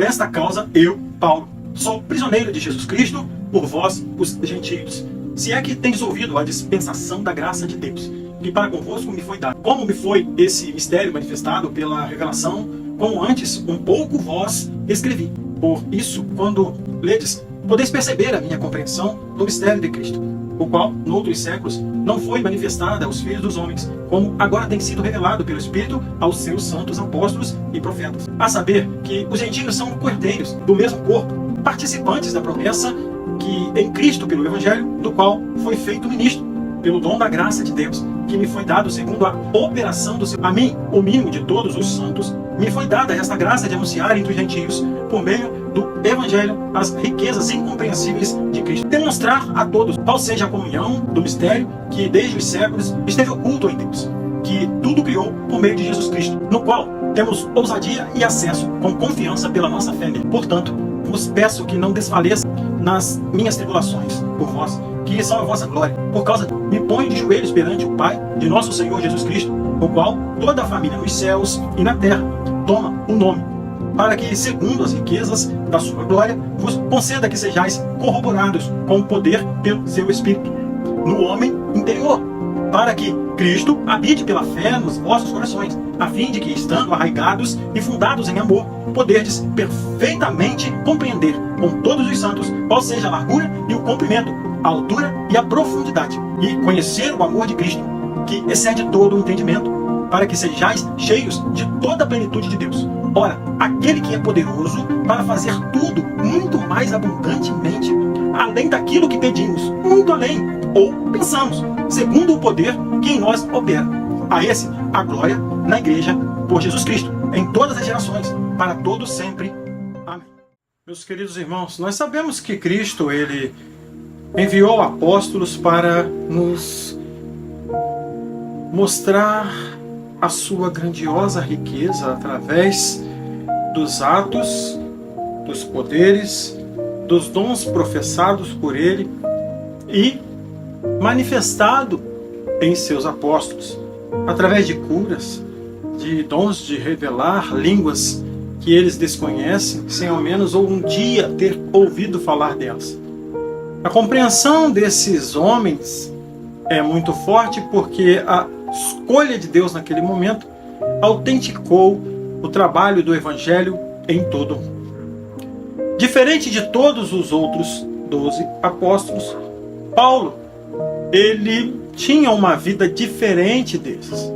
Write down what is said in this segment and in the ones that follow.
esta causa, eu, Paulo, sou prisioneiro de Jesus Cristo por vós, os gentios. Se é que tendes ouvido a dispensação da graça de Deus, que para convosco me foi dado. Como me foi esse mistério manifestado pela revelação, como antes um pouco vós escrevi. Por isso, quando ledes, podeis perceber a minha compreensão do mistério de Cristo, o qual, noutros séculos, não foi manifestada aos filhos dos homens, como agora tem sido revelado pelo Espírito aos seus santos apóstolos e profetas. A saber que os gentios são coerdeiros do mesmo corpo, participantes da promessa que em Cristo pelo Evangelho, do qual foi feito ministro, pelo dom da graça de Deus, que me foi dado segundo a operação do seu... A mim, o mínimo de todos os santos, me foi dada esta graça de anunciar entre os gentios, por meio do Evangelho, as riquezas incompreensíveis de Cristo. Demonstrar a todos qual seja a comunhão do mistério que desde os séculos esteve oculto em Deus, que tudo criou por meio de Jesus Cristo, no qual temos ousadia e acesso com confiança pela nossa fé nele. Portanto, vos peço que não desfaleça nas minhas tribulações por vós, que são a vossa glória. Por causa, me ponho de joelhos perante o Pai de nosso Senhor Jesus Cristo, o qual toda a família nos céus e na terra toma o nome, para que, segundo as riquezas da sua glória, vos conceda que sejais corroborados com o poder pelo seu Espírito, no homem interior, para que Cristo habite pela fé nos vossos corações, a fim de que, estando arraigados e fundados em amor, poderdes perfeitamente compreender com todos os santos qual seja a largura e o comprimento, a altura e a profundidade, e conhecer o amor de Cristo, que excede todo o entendimento, para que sejais cheios de toda a plenitude de Deus. Ora, aquele que é poderoso para fazer tudo muito mais abundantemente, além daquilo que pedimos, muito além, ou pensamos, segundo o poder que em nós opera. A esse, a glória na igreja, por Jesus Cristo, em todas as gerações, para todos sempre. Amém. Meus queridos irmãos, nós sabemos que Cristo, Ele enviou apóstolos para nos mostrar a sua grandiosa riqueza através dos atos, dos poderes, dos dons professados por Ele e manifestado em seus apóstolos, através de curas, de dons de revelar línguas que eles desconhecem, sem ao menos ou um dia ter ouvido falar delas. A compreensão desses homens é muito forte porque a escolha de Deus naquele momento autenticou o trabalho do Evangelho em todo o mundo. Diferente de todos os outros 12 apóstolos, Paulo, ele tinha uma vida diferente desses.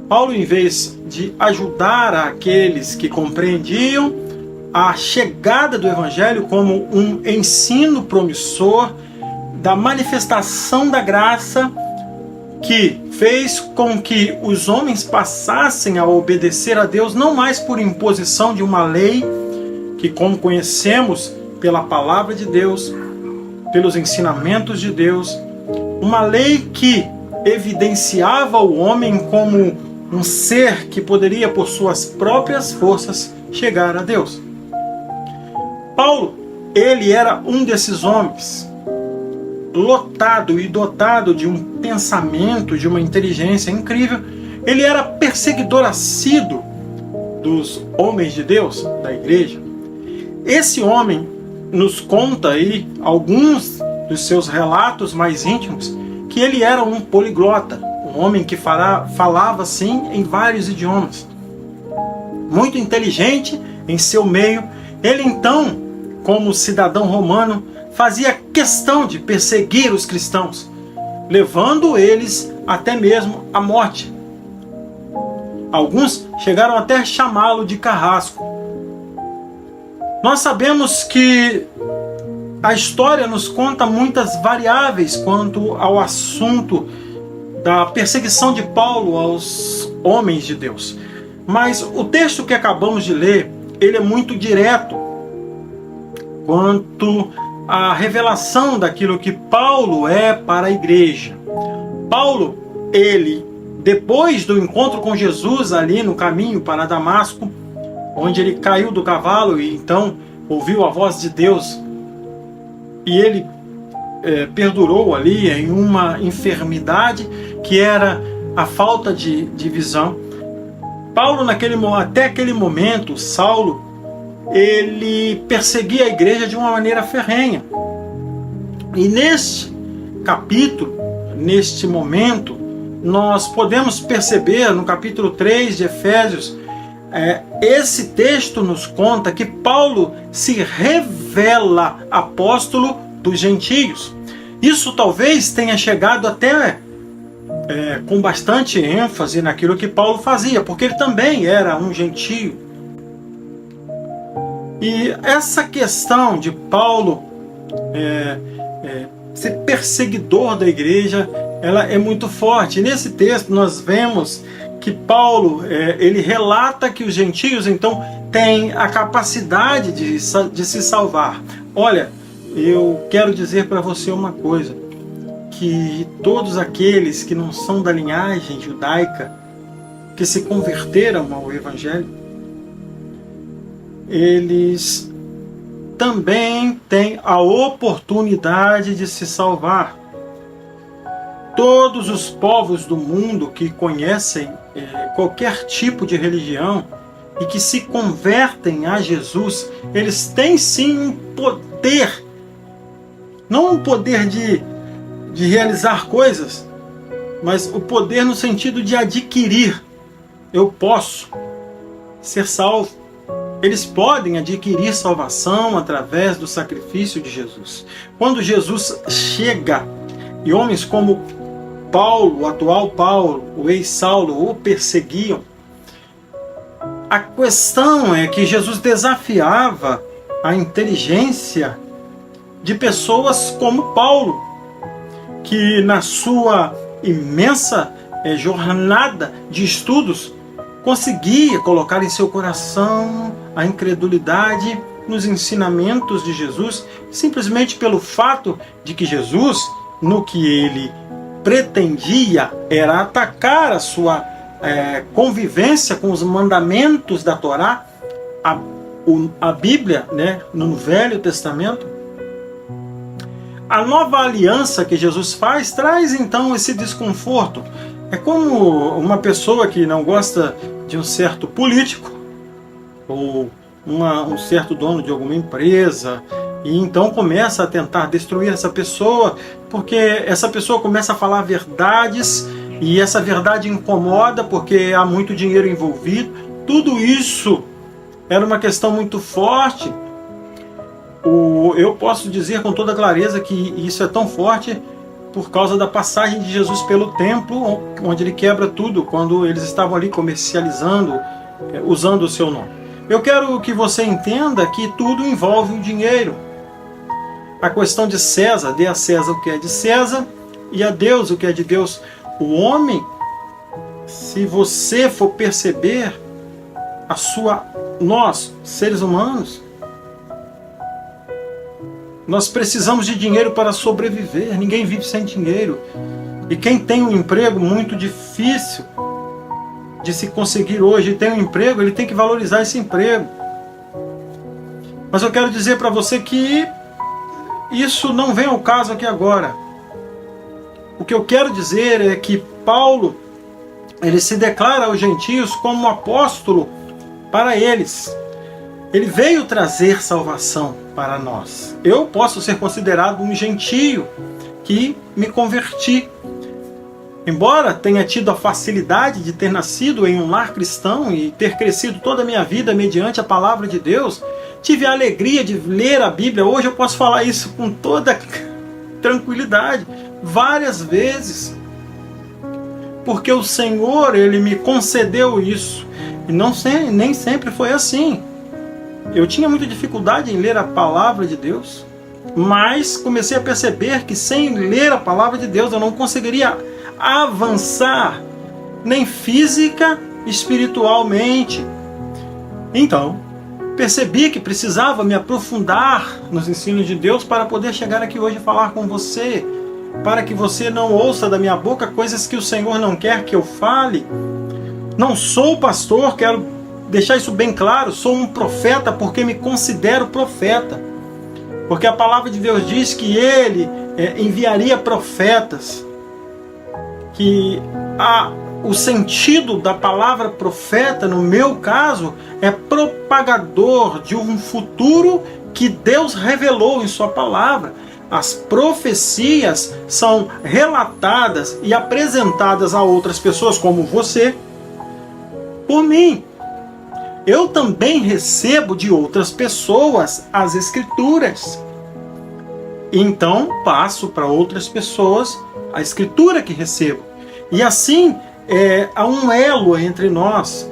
Paulo, em vez de ajudar aqueles que compreendiam a chegada do Evangelho como um ensino promissor da manifestação da graça que fez com que os homens passassem a obedecer a Deus não mais por imposição de uma lei que, como conhecemos pela palavra de Deus, pelos ensinamentos de Deus, uma lei que evidenciava o homem como um ser que poderia, por suas próprias forças, chegar a Deus. Paulo, ele era um desses homens, lotado e dotado de um pensamento, de uma inteligência incrível. Ele era perseguidor assíduo dos homens de Deus, da igreja. Esse homem nos conta aí alguns dos seus relatos mais íntimos, que ele era um poliglota, um homem que falava assim em vários idiomas. Muito inteligente em seu meio, ele então, como cidadão romano, fazia questão de perseguir os cristãos, levando eles até mesmo à morte. Alguns chegaram até a chamá-lo de carrasco. Nós sabemos que a história nos conta muitas variáveis quanto ao assunto da perseguição de Paulo aos homens de Deus. Mas o texto que acabamos de ler, ele é muito direto quanto à revelação daquilo que Paulo é para a igreja. Paulo, ele, depois do encontro com Jesus ali no caminho para Damasco, onde ele caiu do cavalo e então ouviu a voz de Deus, e ele perdurou ali em uma enfermidade que era a falta de visão. Paulo, até aquele momento, Saulo, ele perseguia a igreja de uma maneira ferrenha. E neste capítulo, neste momento, nós podemos perceber no capítulo 3 de Efésios, esse texto nos conta que Paulo se revela apóstolo dos gentios. Isso talvez tenha chegado até com bastante ênfase naquilo que Paulo fazia, porque ele também era um gentio. E essa questão de Paulo ser perseguidor da igreja, ela é muito forte. Nesse texto nós vemos que Paulo ele relata que os gentios então têm a capacidade de se salvar. Olha, eu quero dizer para você uma coisa, que todos aqueles que não são da linhagem judaica, que se converteram ao Evangelho, eles também têm a oportunidade de se salvar. Todos os povos do mundo que conhecem qualquer tipo de religião e que se convertem a Jesus, eles têm sim um poder, não um poder de realizar coisas, mas o poder no sentido de adquirir. Eu posso ser salvo. Eles podem adquirir salvação através do sacrifício de Jesus. Quando Jesus chega e homens como Paulo, o atual Paulo, o ex-Saulo, o perseguiam, a questão é que Jesus desafiava a inteligência de pessoas como Paulo, que na sua imensa jornada de estudos conseguia colocar em seu coração a incredulidade nos ensinamentos de Jesus, simplesmente pelo fato de que Jesus, no que ele pretendia, era atacar a sua convivência com os mandamentos da Torá, a Bíblia, né, no Velho Testamento. A nova aliança que Jesus faz traz então esse desconforto. É como uma pessoa que não gosta de um certo político ou um certo dono de alguma empresa, e então começa a tentar destruir essa pessoa, porque essa pessoa começa a falar verdades e essa verdade incomoda porque há muito dinheiro envolvido. Tudo isso era uma questão muito forte. Eu posso dizer com toda clareza que isso é tão forte por causa da passagem de Jesus pelo templo, onde ele quebra tudo, quando eles estavam ali comercializando, usando o seu nome. Eu quero que você entenda que tudo envolve o dinheiro. A questão de César, dê a César o que é de César e a Deus o que é de Deus. O homem, se você for perceber, nós, seres humanos, nós precisamos de dinheiro para sobreviver. Ninguém vive sem dinheiro. E quem tem um emprego muito difícil de se conseguir hoje, tem um emprego, ele tem que valorizar esse emprego. Mas eu quero dizer para você que isso não vem ao caso aqui agora. O que eu quero dizer é que Paulo, ele se declara aos gentios como apóstolo para eles. Ele veio trazer salvação para nós. Eu posso ser considerado um gentio que me converti. Embora tenha tido a facilidade de ter nascido em um lar cristão e ter crescido toda a minha vida mediante a palavra de Deus, tive a alegria de ler a Bíblia. Hoje eu posso falar isso com toda tranquilidade, várias vezes. Porque o Senhor, Ele me concedeu isso. E nem sempre foi assim. Eu tinha muita dificuldade em ler a palavra de Deus, mas comecei a perceber que sem ler a palavra de Deus eu não conseguiria avançar, nem física, espiritualmente. Então, percebi que precisava me aprofundar nos ensinos de Deus para poder chegar aqui hoje e falar com você, para que você não ouça da minha boca coisas que o Senhor não quer que eu fale. Não sou pastor, quero deixar isso bem claro, sou um profeta porque me considero profeta. Porque a palavra de Deus diz que Ele enviaria profetas, que o sentido da palavra profeta, no meu caso, é propagador de um futuro que Deus revelou em sua palavra. As profecias são relatadas e apresentadas a outras pessoas, como você, por mim. Eu também recebo de outras pessoas as Escrituras. Então passo para outras pessoas a Escritura que recebo. E assim há um elo entre nós,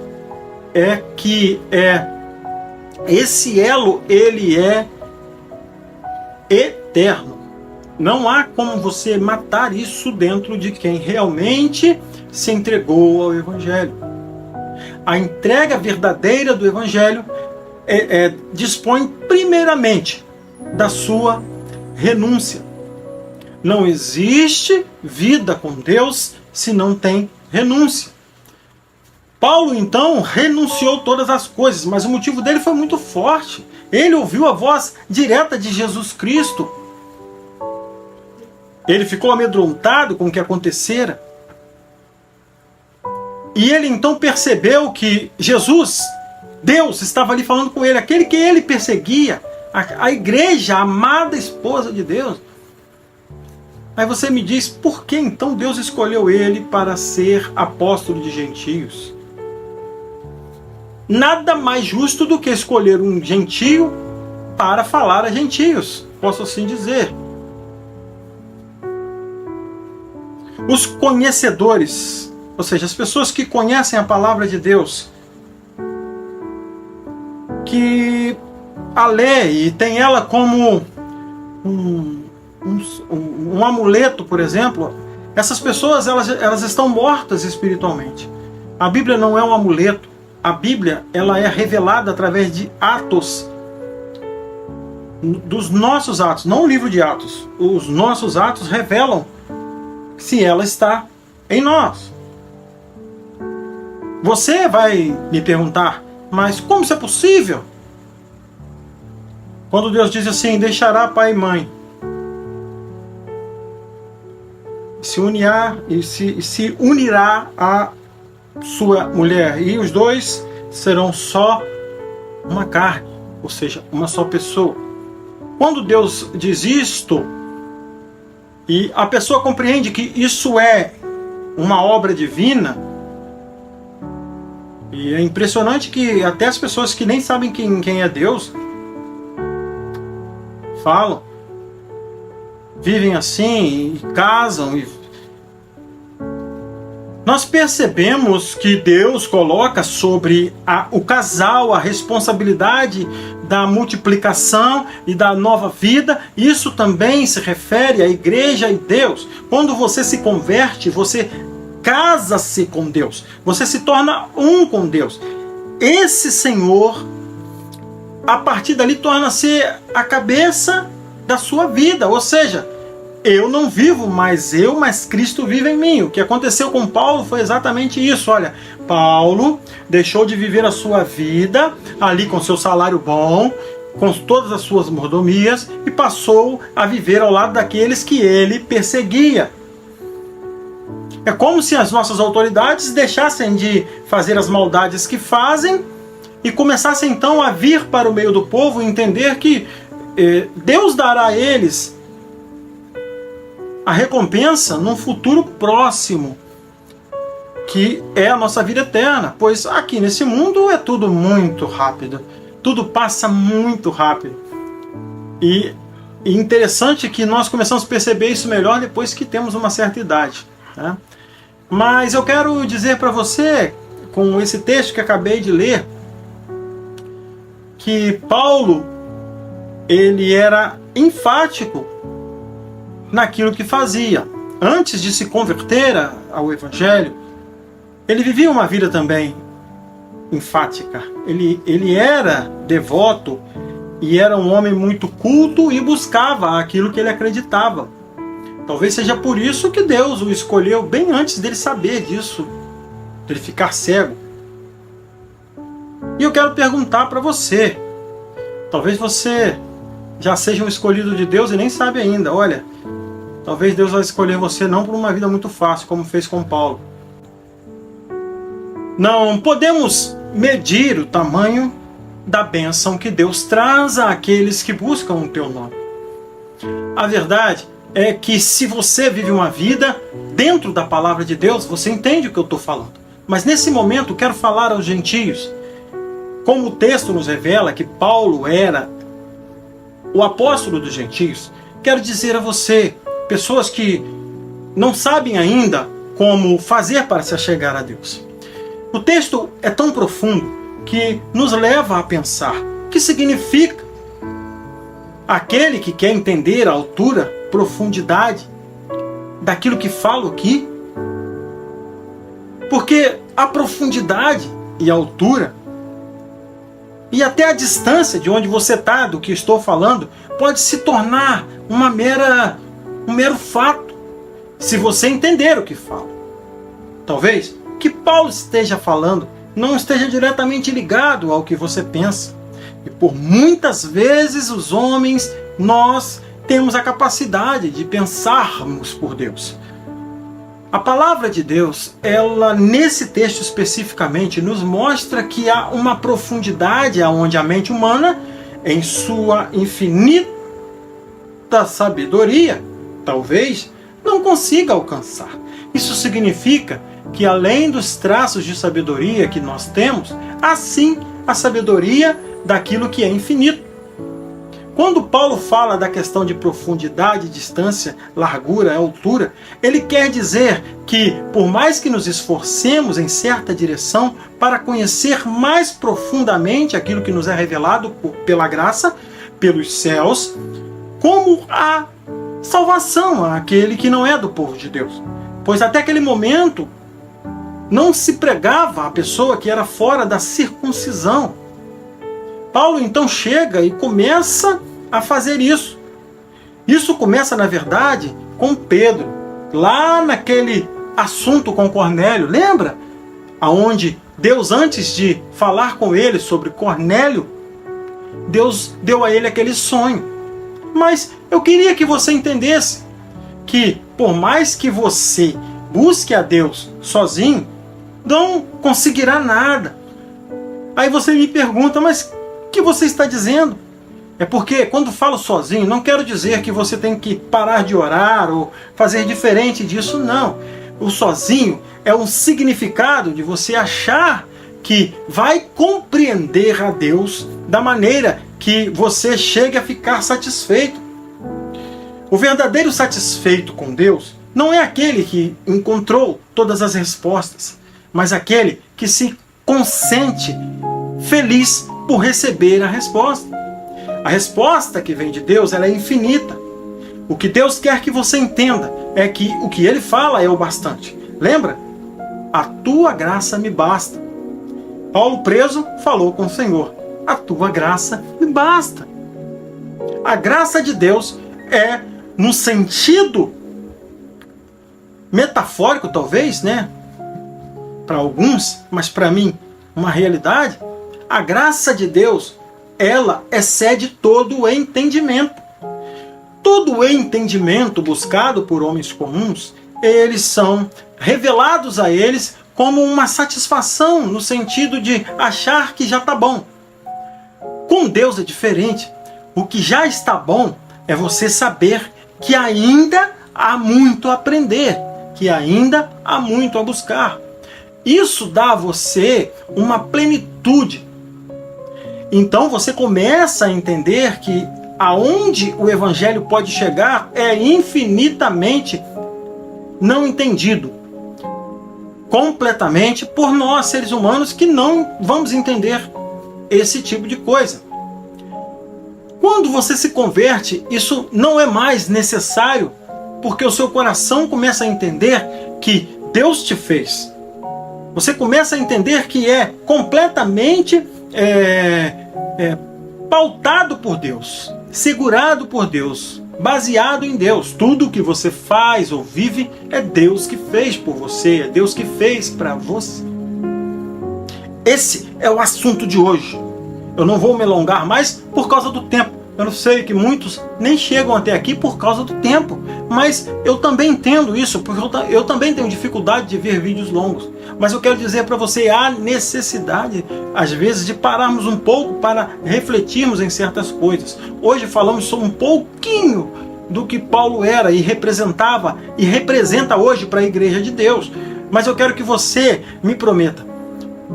esse elo ele é eterno. Não há como você matar isso dentro de quem realmente se entregou ao Evangelho. A entrega verdadeira do Evangelho dispõe primeiramente da sua renúncia. Não existe vida com Deus se não tem renúncia. Paulo então renunciou todas as coisas, mas o motivo dele foi muito forte. Ele ouviu a voz direta de Jesus Cristo. Ele ficou amedrontado com o que acontecera. E ele então percebeu que Jesus, Deus, estava ali falando com ele, aquele que ele perseguia, a igreja, a amada esposa de Deus. Aí você me diz, por que então Deus escolheu ele para ser apóstolo de gentios? Nada mais justo do que escolher um gentio para falar a gentios, posso assim dizer. Os conhecedores, ou seja, as pessoas que conhecem a palavra de Deus, que a lê e tem ela como um amuleto, por exemplo, essas pessoas elas estão mortas espiritualmente. A Bíblia não é um amuleto. A Bíblia ela é revelada através de atos, dos nossos atos, não o livro de Atos. Os nossos atos revelam se ela está em nós. Você vai me perguntar, mas como isso é possível? Quando Deus diz assim, deixará pai e mãe, se unirá a sua mulher, e os dois serão só uma carne, ou seja, uma só pessoa. Quando Deus diz isto, e a pessoa compreende que isso é uma obra divina, e é impressionante que até as pessoas que nem sabem quem é Deus falam, vivem assim, e casam, e nós percebemos que Deus coloca sobre o casal a responsabilidade da multiplicação e da nova vida. Isso também se refere à igreja e Deus. Quando você se converte, você casa-se com Deus. Você se torna um com Deus. Esse Senhor, a partir dali, torna-se a cabeça da sua vida. Ou seja, eu não vivo mais eu, mas Cristo vive em mim. O que aconteceu com Paulo foi exatamente isso. Olha, Paulo deixou de viver a sua vida ali com seu salário bom, com todas as suas mordomias, e passou a viver ao lado daqueles que ele perseguia. É como se as nossas autoridades deixassem de fazer as maldades que fazem e começassem então a vir para o meio do povo e entender que Deus dará a eles a recompensa num futuro próximo, que é a nossa vida eterna. Pois aqui nesse mundo é tudo muito rápido, tudo passa muito rápido. E interessante que nós começamos a perceber isso melhor depois que temos uma certa idade, né? Mas eu quero dizer para você, com esse texto que acabei de ler, que Paulo, ele era enfático naquilo que fazia. Antes de se converter ao Evangelho, ele vivia uma vida também enfática. Ele era devoto e era um homem muito culto e buscava aquilo que ele acreditava. Talvez seja por isso que Deus o escolheu bem antes dele saber disso, dele ficar cego. E eu quero perguntar para você, talvez você já seja um escolhido de Deus e nem sabe ainda. Olha, talvez Deus vai escolher você não por uma vida muito fácil, como fez com Paulo, Não podemos medir o tamanho da bênção que Deus traz àqueles que buscam o teu nome. A verdade é que se você vive uma vida dentro da palavra de Deus, você entende o que eu estou falando. Mas nesse momento quero falar aos gentios, como o texto nos revela que Paulo era o apóstolo dos gentios. Quero dizer a você, pessoas que não sabem ainda como fazer para se achegar a Deus. O texto é tão profundo que nos leva a pensar o que significa aquele que quer entender a altura, profundidade daquilo que falo aqui. Porque a profundidade e a altura e até a distância de onde você está do que estou falando pode se tornar um mero fato se você entender o que falo. Talvez o que Paulo esteja falando não esteja diretamente ligado ao que você pensa. E por muitas vezes os homens, nós temos a capacidade de pensarmos por Deus. A palavra de Deus, ela nesse texto especificamente, nos mostra que há uma profundidade aonde a mente humana, em sua infinita sabedoria, talvez, não consiga alcançar. Isso significa que além dos traços de sabedoria que nós temos, há sim a sabedoria daquilo que é infinito. Quando Paulo fala da questão de profundidade, distância, largura, altura, ele quer dizer que, por mais que nos esforcemos em certa direção para conhecer mais profundamente aquilo que nos é revelado pela graça, pelos céus, como a salvação àquele que não é do povo de Deus. Pois até aquele momento não se pregava a pessoa que era fora da circuncisão. Paulo então chega e começa a fazer isso. Isso começa, na verdade, com Pedro. Lá naquele assunto com Cornélio, lembra? Aonde Deus, antes de falar com ele sobre Cornélio, Deus deu a ele aquele sonho. Mas eu queria que você entendesse que, por mais que você busque a Deus sozinho, não conseguirá nada. Aí você me pergunta, mas o que você está dizendo? É porque quando falo sozinho, não quero dizer que você tem que parar de orar ou fazer diferente disso, não. O sozinho é um significado de você achar que vai compreender a Deus da maneira que você chegue a ficar satisfeito. O verdadeiro satisfeito com Deus não é aquele que encontrou todas as respostas, mas aquele que se consente feliz por receber a resposta. A resposta que vem de Deus, ela é infinita. O que Deus quer que você entenda é que o que Ele fala é o bastante. Lembra? A tua graça me basta. Paulo preso falou com o Senhor. A tua graça me basta. A graça de Deus é, no sentido metafórico talvez, né? Para alguns, mas para mim, uma realidade. A graça de Deus, ela excede todo o entendimento. Todo o entendimento buscado por homens comuns, eles são revelados a eles como uma satisfação, no sentido de achar que já está bom. Com Deus é diferente. O que já está bom é você saber que ainda há muito a aprender, que ainda há muito a buscar. Isso dá a você uma plenitude. Então você começa a entender que aonde o Evangelho pode chegar é infinitamente não entendido completamente por nós, seres humanos, que não vamos entender esse tipo de coisa. Quando você se converte, isso não é mais necessário, porque o seu coração começa a entender que Deus te fez. Você começa a entender que é completamente pautado por Deus, segurado por Deus, baseado em Deus. Tudo que você faz ou vive é Deus que fez por você, é Deus que fez para você. Esse é o assunto de hoje. Eu não vou me alongar mais por causa do tempo, Eu sei que muitos nem chegam até aqui por causa do tempo, mas eu também entendo isso, porque eu também tenho dificuldade de ver vídeos longos. Mas eu quero dizer para você, há necessidade, às vezes, de pararmos um pouco para refletirmos em certas coisas. Hoje falamos sobre um pouquinho do que Paulo era e representava e representa hoje para a Igreja de Deus. Mas eu quero que você me prometa.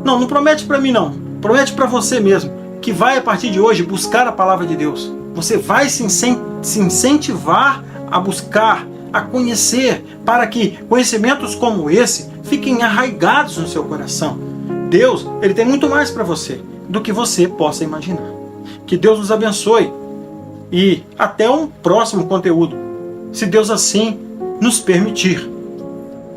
Não promete para mim não. Promete para você mesmo que vai a partir de hoje buscar a palavra de Deus. Você vai se incentivar a buscar, a conhecer, para que conhecimentos como esse fiquem arraigados no seu coração. Deus, Ele tem muito mais para você do que você possa imaginar. Que Deus nos abençoe e até um próximo conteúdo, se Deus assim nos permitir.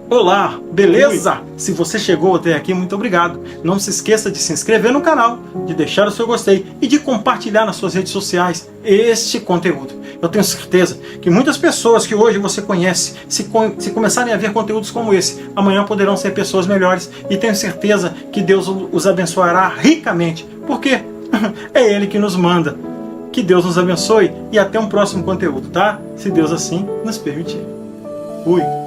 Olá, beleza? Se você chegou até aqui, muito obrigado. Não se esqueça de se inscrever no canal, de deixar o seu gostei e de compartilhar nas suas redes sociais este conteúdo. Eu tenho certeza que muitas pessoas que hoje você conhece, se começarem a ver conteúdos como esse, amanhã poderão ser pessoas melhores, e tenho certeza que Deus os abençoará ricamente, porque é Ele que nos manda. Que Deus nos abençoe e até um próximo conteúdo, tá? Se Deus assim nos permitir. Fui!